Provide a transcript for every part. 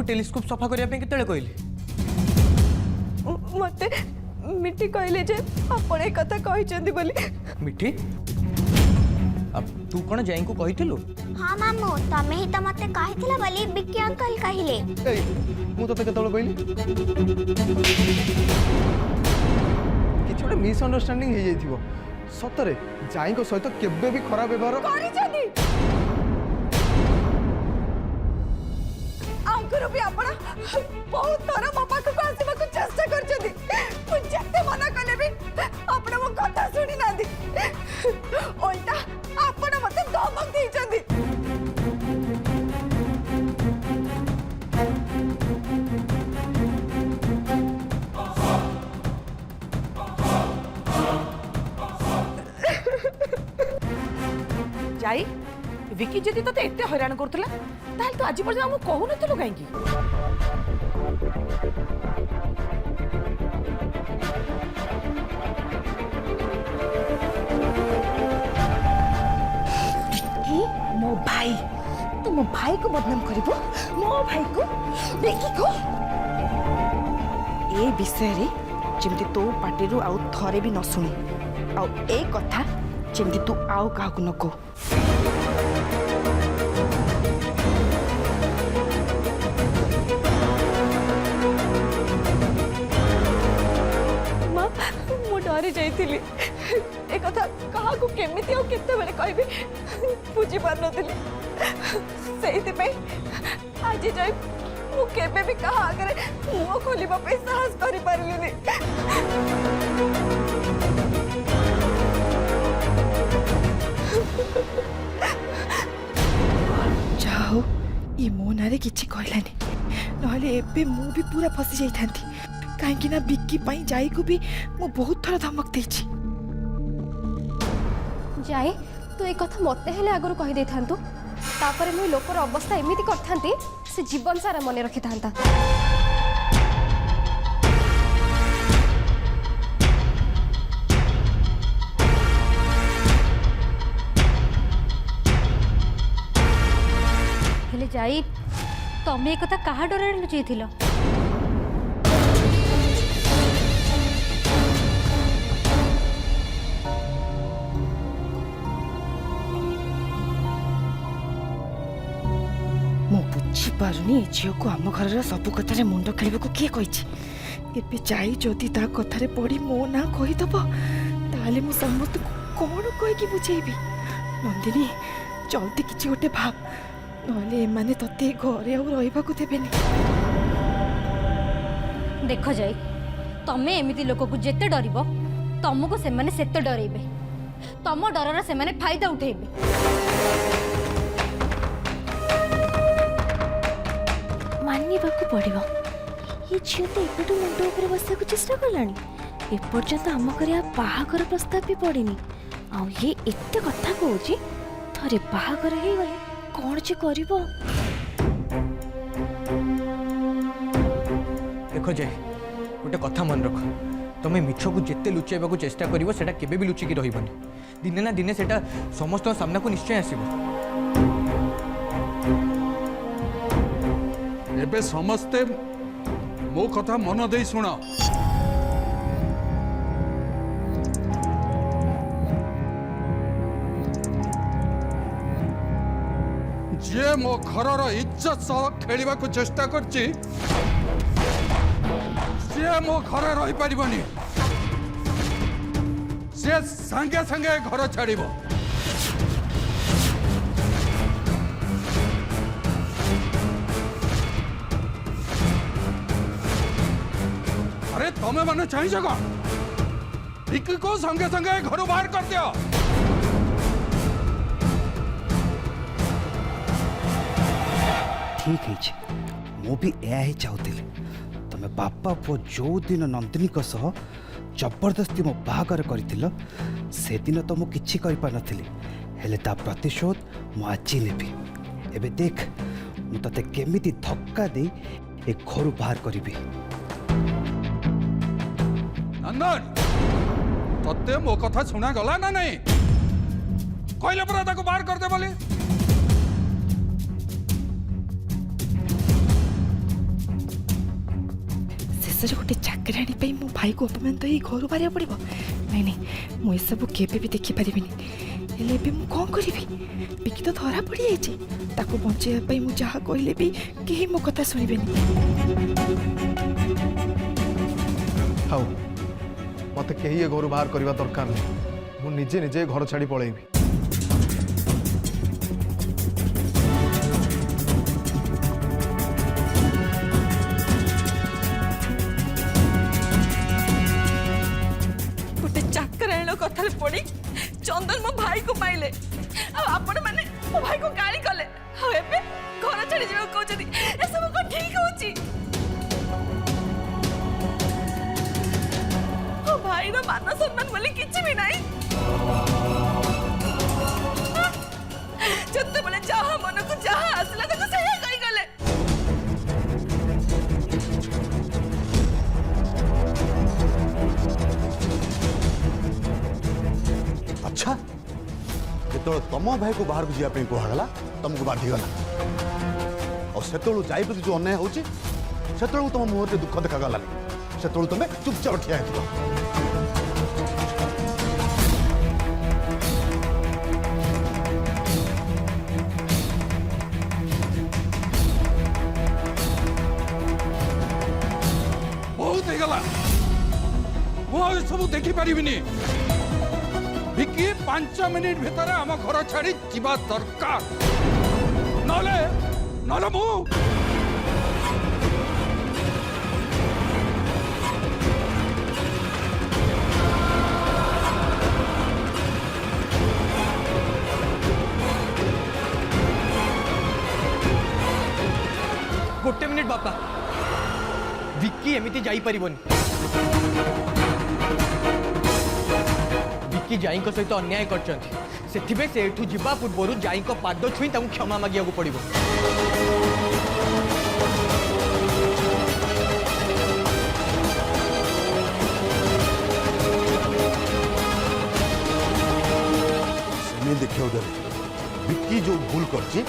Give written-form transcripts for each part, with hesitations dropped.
Telescope सफा करने केतले कहले? मते मिठी कहले जे आपण ए कथा कहिचंदी बोली। मिठी अब तू कौन जाई को कहिथिलु? हाँ मामू तमे ही तो मते कहिथिला बोली बिक्की अंकल कहिले। ए मु तो केतले कहली किछ गोटे मिसअंडरस्टैंडिंग हे जाइथिबो। सतरे जाई को सहित केबे भी खराब व्यवहार करिचंदी। आगुरु भी आपण बहुत थोड़ा मो पाख को आसीबा को चेष्टा करचंदी। मु जते मना कले भी आपण मो कथा सुनी नांदी। ओल्टा आपण मते धमक देइचंदी। जाई विकी जदि तो एते हैरान करथला ताल तो आज पर्यंत हम कहू नथलो काहेकि? विकी मो भाई तो मो भाई को बदनाम करिवो? मो भाई को विकी को ए विषय रे जेमति तो पार्टी रु आउ थरे भी न सुनी आउ ए कथा जेमति तू आउ काहू न को। डरी जाइली ए कथा कहा को केमिति और केते बेले कहबी बुझी पार नथिली। सेहिति पे आज जाई मु केबे भी कहा आगे मुंह खोलिबा पे साहस करि पारलिनी। जाओ ये मो नारे किछि कहलानी नहले एबे मु भी पूरा फसी जाई थांती काहेकि ना बिक्की पाई जाई को भी मु बहुत थोड़ा धमक देछि। जाए तू एक कथा मते हेले आगुरु कहि दे थांतु तापरे मु लोकर अवस्था एमिति करथांती से जीवन सारा मने रखि थांता। हेले जाई तमे एक कथा कहा डरे लुचैथिलो? पारुनी झील को आम घर सब कथार मुंड खेल को किए कही जाई जदि ता कथार पड़ी मो ना कहीदब ताले मु समस्त कौन कहीकि बुझेबी। नंदिनी जल्दी किसी गोटे भाव नहले एमाने तते घरे आउ रहिबा को देबेनी। देख जाई तमे एमिति लोक को जेते डरिबो तुमको से माने सेते डरेबे तम डरर से माने फायदा उठेबे। मानिबाकू पड़िबो ये झील तो एपटू मुंड ऊपर बसा को चेष्टा कलानी एपर्यंत आम घर बाहागर प्रस्ताव भी पड़ेनी आ ये एते कथा कहूची थरे बाहागर हे गले कौन जे करिवो। देखो जाए गोटे कथा मन रख तुम मिछ को जिते लुचेबा को चेष्टा करिवो सेटा केबे भी लुचिकी रहिबनी दिने ना दिने सेटा समस्त सामना को निश्चय आसीबो। एबे समस्ते मो कथा मन दे सुना जे मो घर इज्जत सह खेलिबा को चेष्टा करची से मो घर रही पारिबनी से संगे संगे घर छाड़िबो। अरे तमे माने चाहिए का विक्की को संगे संगे घर बाहर कर दिया। ठीक है मु भी या ही चाहूली तमे बापा पो जो दिन नंदिनी को सह जबरदस्ती मो बाहागर कर से दिन तो मु किछि करि पा नथिली हेले ता प्रतिशोध मु आज नेबी। एबे देख मु तते केमिति धक्का दे ए घर बाहर करिबी। नंदन तते मो कथा सुना गला ना नहीं कहले परा ताको बाहर कर दे बोली विश्वास गोटे चाकराणी मो भाई को अपमान तो घर बाहर पड़ो नहीं नहीं मुझे सब केवे भी देखिपारि हेले मु कौन करी बिकी तो धरा पड़ी जाइए बचाई मुझे जहाँ कहले भी कहीं मो कथा शुणवे हाउ मत कहीं ये घर बाहर करने दरकार नहीं मु निजे निजे घर छाड़ी पलैबी गोटे चाकरायण कथा पड़ी चंदन मो भाई को पाइले आपण माने मो भाई को गाली कले एबे घर छाड़ी जीवा कहउछथि ए सब को ठीक होची ओ भाई रो मान सम्मान बोली किछि भी नाही जत्ते बोले जहाँ मन को जहाँ आसला तो सही कही गले अच्छा जो तुम भाई को बाहर को जावाई कहगला तुमको बाधिगला और से जाई जो अन्याय हो तुम मुहर दुख देखागलानी से तुम चुपचाप ठिया बहुत ହେଇଗଲା ମୁଁ ଆଉ ସବୁ ଦେଖିପାରିବିନି विकी 5 मिनिट भितर आम घर छाड़ी जीवा दरकार नले नले मु गोटे मिनिट बापा विक्की एमती जापरनि विक्की जाई सहित अन्याय कर पूर्व जाई पाद छुई क्षमा मांगा पड़ो देखिए विक्की जो भूल करची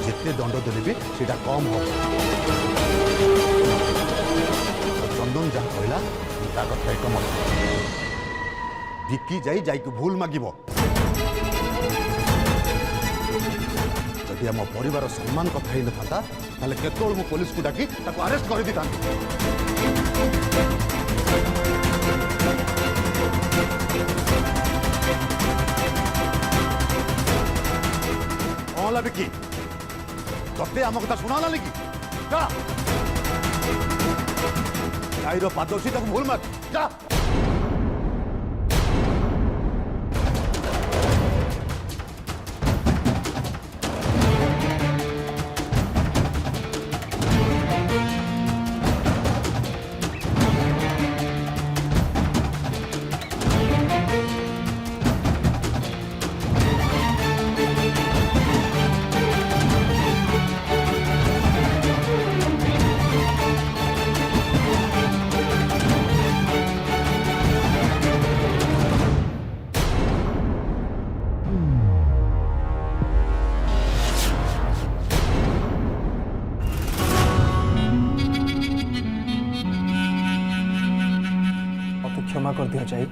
जिते दंड देले भी सेटा कम हो चंदन जहाँ कहला कथा एक मत विक्की जाई भूल मागिब जदि आम परिवार सम्मान कथा ही न था केतल मु पुलिस को डाकी अरेस्ट कर दी था कौन विक्की तते आम कथा शुणा कि गाईर पाद अच्छी भूल माग जा क्षमा कर दिया चाहिए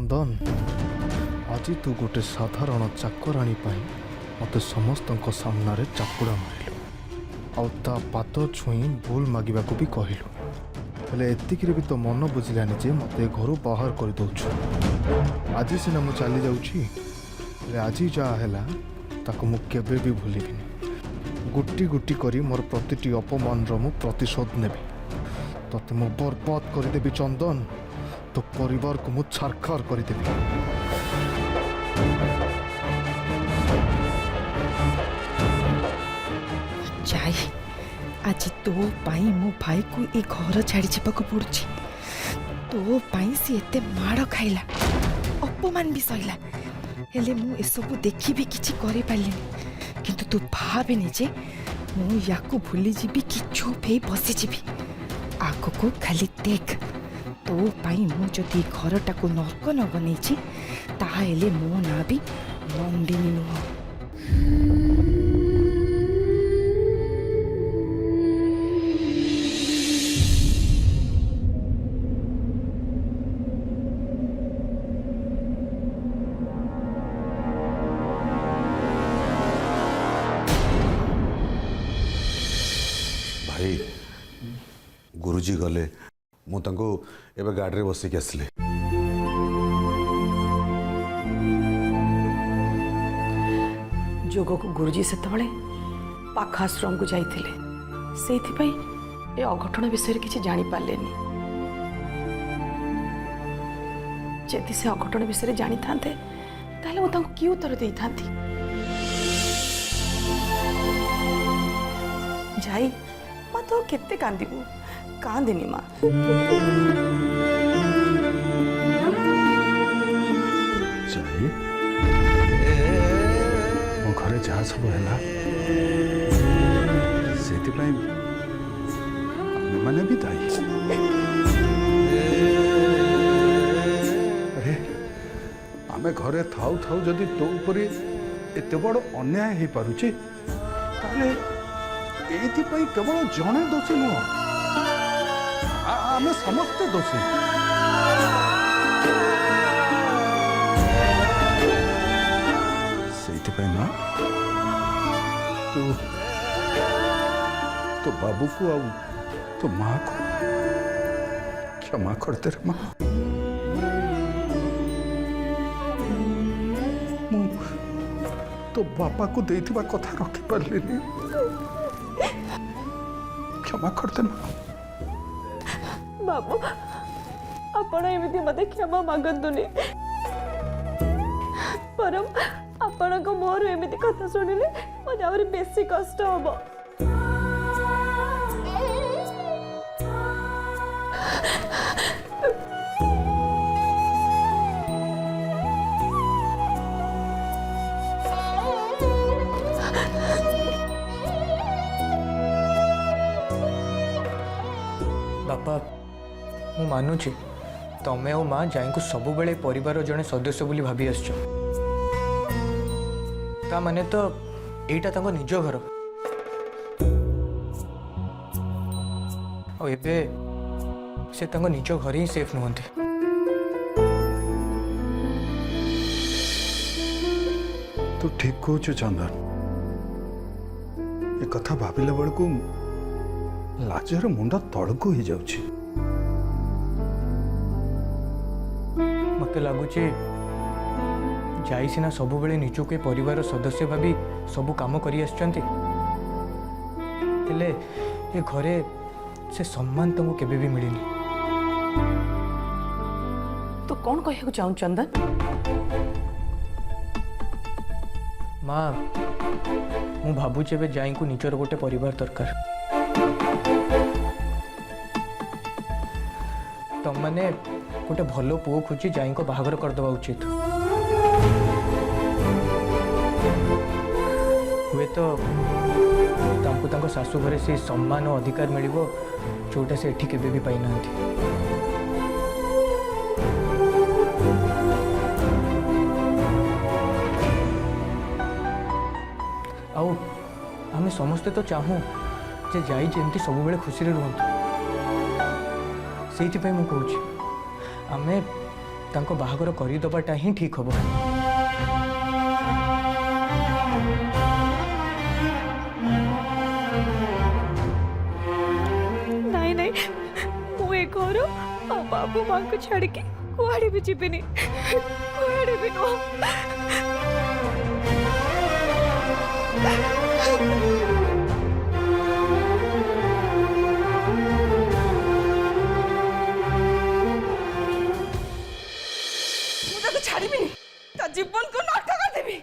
चंदन आज तू गोटे साधारण चाकराणी मत समस्त सामना रे चापुड़ा मारिलु आ पाद छुई भूल मागिबा को भी कहलु हेले एतिक भी तो मन बुझिलानी जे मत घर बाहर कर दौछु आज सीना मु चली जाऊँगी आज जहाँ है ताको मु केबे भी भूलिबिनी गुटी गुटी करी मोर प्रतिटी अपमान मु प्रतिशोध नेबी तते मु बर्बाद करदेवी चंदन तो परिवार को मु छारखार करदेवी जाई आज तो पाई मो भाई को ए घर छाड़ी जावाक पड़ुछि तो पाई सी एते माड़ खाइला अपमान भी सहिला हेले मु एसबू देखी भी किछि करि पालिनी किंतु तू भाबेनी जे मु याकू भूली जीबी कि चुप हे बसी जीबी आगो को खाली देख तो पाई मु जदि घरटा को नर्क न बनैछि ताहेले मो ना भी नंदिनी नुह भाई गुरुजी गले मु तांको एबे गाड़ी रे बसिक आसली जोग को गुरुजी से पाख आश्रम को जाइथिले सेइथिपई ए अघटन विषय किसी जानी पारलेनी जदि से अघटन विषय जानी थांते ताले मु तांको की उत्तर देई थांती जाई माँ तो केते कांदिबू कांदिनी माँ जाई मो घरे जहाँ सब है से मैंने भी दायी अरे आमे घरे थाउ थाउ जदि तो उपरे एते बड़ अन्याय हो पारुछि ताले एथिपाई केवल जड़े दोषी नुह आमे समस्ते दोषी से ना तू तो बाबू को आ तो माँ को क्षमा करते रे माँ तो बापा को देथिबा कथा रखी पारलिनी क्षमा करते ना बाबू आपण एमिति मते क्षमा मागंतुनी परम आपण को मोर एमिति कथा सुनिले मते आउरी बेसी कष्ट होबो बापा मु मानुची तमे और माँ जाई को सब बेले परिवार जड़े सदस्य बोली भाभी आसछ ता माने तो एटा तांको निज घर और एबे से तांको निज घर ही सेफ नुहंती तू ठीक कहू चंदन ए कथा भाविला बेलू लाजर मुंड तड़कू ही जाउछि मत लगुच जाई सिना सब बेले निजक ए परिवार सदस्य भाभी सब काम करी आछंती हेले ए घरे से सम्मान तुमको केबे भी मिलिनी तो कौन कहू चाहूँ चंदन माँ मु भावुचे एबे जाई को निजर गोटे परिवार दरकार तुम मैंने गोटे भल पुओ खोजी जाई को बाहागर करदवा उचित हुए तो तांको तांको सासू घरे से सम्मान और अधिकार मिलिबो जोटा से एठी केबे भी पाई नांती आउ आमे समस्ते तो चाहूँ जे जाई जेमती सब बेले खुशी रे रुहंतु सेइथि पई मु कहूची आमे तांको बाहागर करदेवाटा ही ठीक हम। नहीं नहीं मु ए घर आ बाबू माँ को छाड़ के कुआड़े भी जीविनी, कुआड़े भी नो। छाड़बी ता जीवन को नष्ट कर देबी।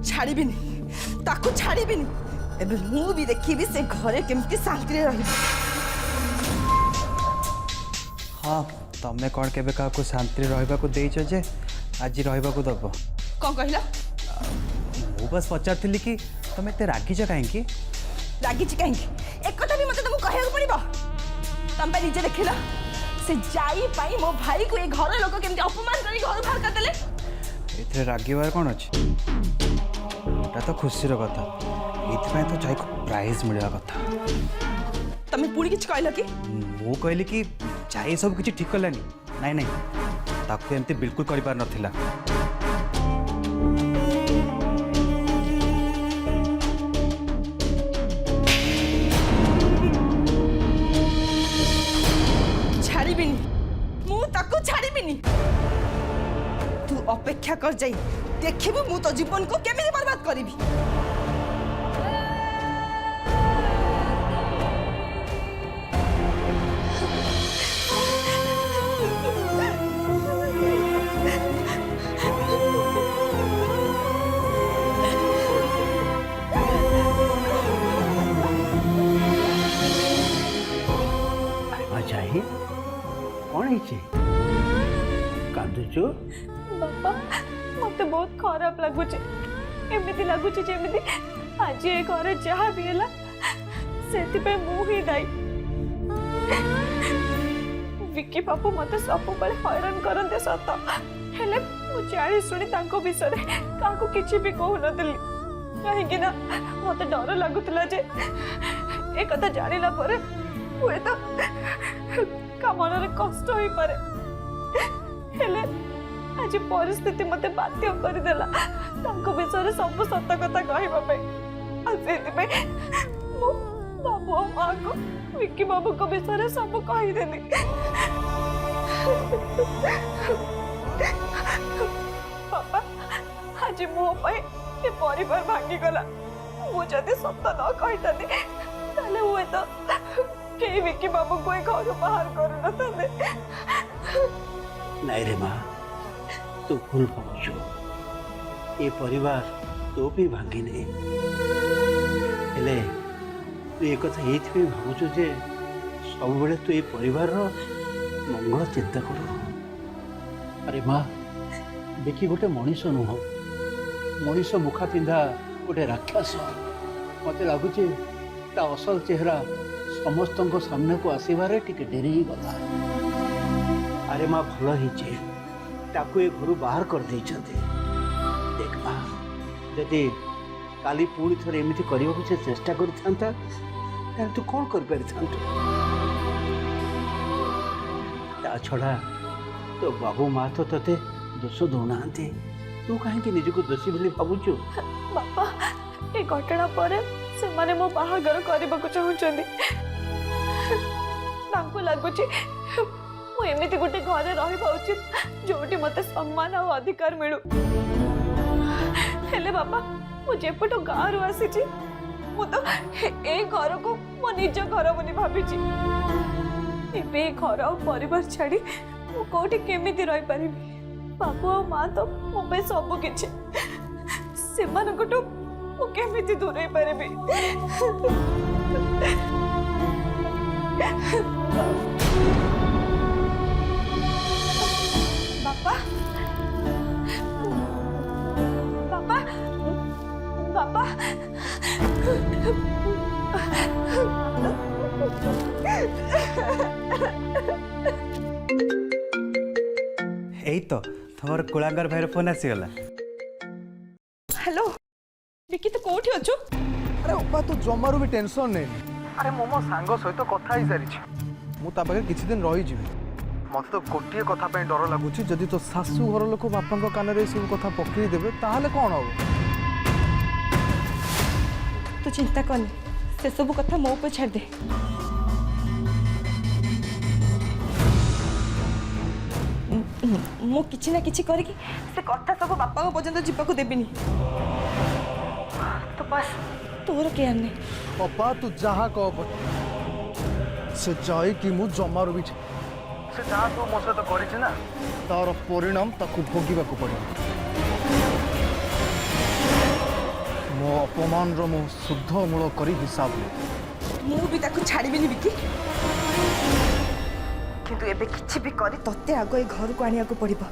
छाड़बी ताकू छाड़बी एबे मु भी देखिबी से घरे केमती शांति रे रही। हाँ तमें कौन केबे का शांति रहा देच जे आज रहा दब कौन कहला? मु बस पचार कि तुम एत रागिच कहीं रागिची कहीं एक कथा भी मते तुमको कहया पड़िबो। तम पे निजे देखिला से जाई पाई मो भाई को ए घर लोक केमती अपमान करी घर बाहर कर देले। एथरे रागिवार कौन अच्छे एटा तो खुशी कथा ये तो जाई को प्राइज मिलवा कथा। तमे पुणी किछ कहला कि मु कहली कि जाई सब किछि ठीक करलानी नहीं नहीं ताकू एमती बिल्कुल करि पार नथिला। छाड़ीबिनी मु ताकू छाड़ीबिनी। तू अपेक्षा कर जाई देखिबू मु तो जीवन को केमिति बर्बाद करिबी। जाही कौन है कांदुचो? बापा मते बहुत खराब लगुचे एमिति लगुचे जेमिति आज ए घरे जहाँ भी हैला सेति पे मु ही दाई। विकी बापू मते सब बळे हैरान करंते सत हेले मु जानी सुनी तांको विषय रे काको किछि भी कहू नदली काहे कि ना मते डर लागुतला जे ए कथा जानिला परे हुए तो का मनरे कष्ट होई पारे। हेले आज परिस्थिति मते बाध्य कर देला तांको विषय सब सत कथा कहबा पे आ सेति पे मो बाबू और मां को विक्की बाबू को विषय सब कहि देली। पापा आज मो पे ये परिवार भांगी गला मु जदि सत न कहितानी ताले हुए तो के विक्की बाबू को घर बाहर कर न नहीं रे माँ तू भूल भावुचु ये परिवार तो भी भांगी नहीं हेले तू एक कथा ये भावुचु जे सब बेले तू ये परिवार मंगल चिंता करू। अरे माँ देखी गोटे मनीष नुह मनीष मुखा पिंधा गोटे राक्षस मत लगुच ता असल चेहरा समस्त सामने को आसबार टिके डेरी ही गला। अरे माँ भल ही ताकू ए घर बाहर कर देख माँ जदि काली पुणी थे एमती करने को चेष्टा कर तू कौन कर छड़ा तो बाबू माँ तो ते दोष दौना तू कहीं निजक दोषी बोली भावुचु? बापा ए घटना पर से माने मो बाहागर करबा को चाहुचंदी तांको लागुची मु एमिति गोटे घरे रहिबा उचित जोटी मते सम्मान और अधिकार मिलू। हेले बापा मु जेपटो गाँव रु आसी मु तो ए घर को मो निज घर बोली भाभी ए घर और परिवार छाड़ी मु कोठी केमिति रही परिबी। बाबू और माँ तो मो पे सब किछि से मानकटो मु केमिति दूर रही परिबी। बापा बापा बापा यही तो तुम कुलांगर भाई फोन आसीगला। हेलो विकी तो कोठी अछु? अरे उपा तू जमारू भी टेंशन नहीं अरे मो मो सांग सहित कथा ही सारी मु ता पाखे किछि दिन रही जीवी मते तो गोटिए कथा पे डर लागुची जदि तो सासू घर लोक बापा कान रे सब कथा पकड़ी देबे ताहले कोन हो तू चिंता करनी से सब कथा मो ऊपर छाड़ दे मु किछि ना किछि करकी से कथा सब बापा को पर्यंत जीवाक देबिनी तो बस तोर केयर नहीं पप्पा तू जहा कह से जाए कि मु जमारू भी से जहाँ तू मो सहित कर ना तार परिणाम ताकू भोगवाक पड़े मो अपमान मु शुद्ध मूल कर हिसाब ले मु भी ताकू छाड़ीबिनी बिकी किंतु एबे किछि भी करी तते आगो ए घर को आनिया को पड़िबो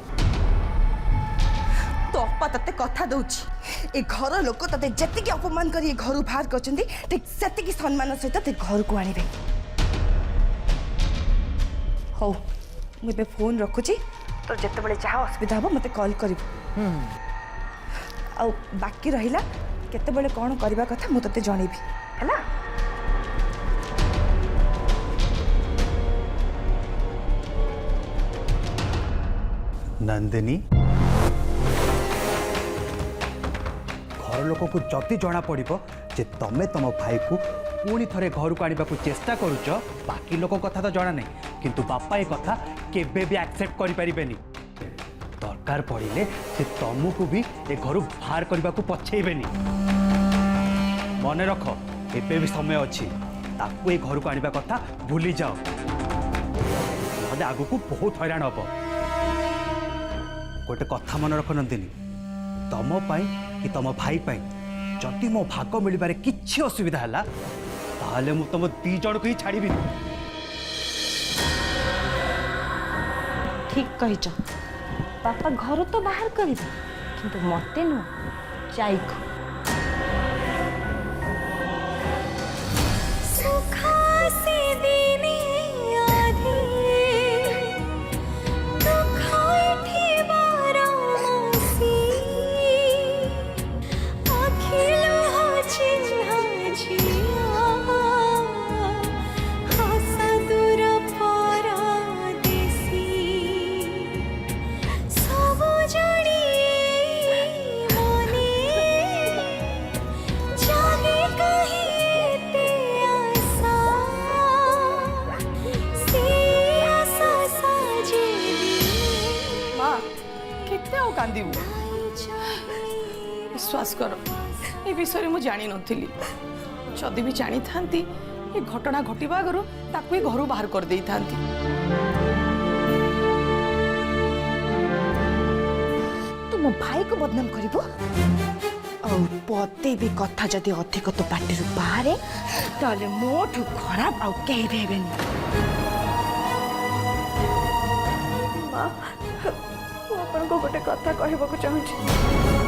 तो अपा तते कथा दउची ए घर लोक तते जति अपमान करी ए घर बाहर करचंदी ठीक सेति की सम्मान सहित ते घर को आनिबे हो मु एबे फोन रखुची तो जते बेले चाह असुविधा हो मते कॉल करिबो आ बाकी रहिला केते बेले कोन करबा कथा मु तते जणेबी हैला नंदिनी घर लोक को जदि जना पड़ो जे तमें तुम भाई को पुणी थे घर को आने को चेष्टा करुच बाकी लोक कथा तो जना नहीं किंतु बापा ये कथा केबे भी एक्सेप्ट करें दरकार पड़े से तुमको भी ए घर बाहर करने को पछेबेनी मन रख एबे भी समय अच्छी ताकू ए घर को आने कथा भूली जाओ आग को बहुत हैरान हम गोटे कथा मन रख नंदिनी तुम कि तुम भाई जदि मो भाग मिलबारे किछि असुविधा है ताहले मु तुम दी जन को ही छाड़ी ठीक कहिच बापा घर तो बाहर करिबे किंतु मते नु जाइको विश्वास कर ए विषय मुझे जानी नथिली जदि भी जानी थांती ए घटना घटिबा आगरो ताकू घर बाहर कर देई थांती तुम भाई को बदनाम करिबो और पते भी कथा जदि अधिक तो पार्टी बाहर ताले मोठू खराब आउ कहीं भी हेबेनी माँ, आपन को गोटे कथा कहबा को चाहूची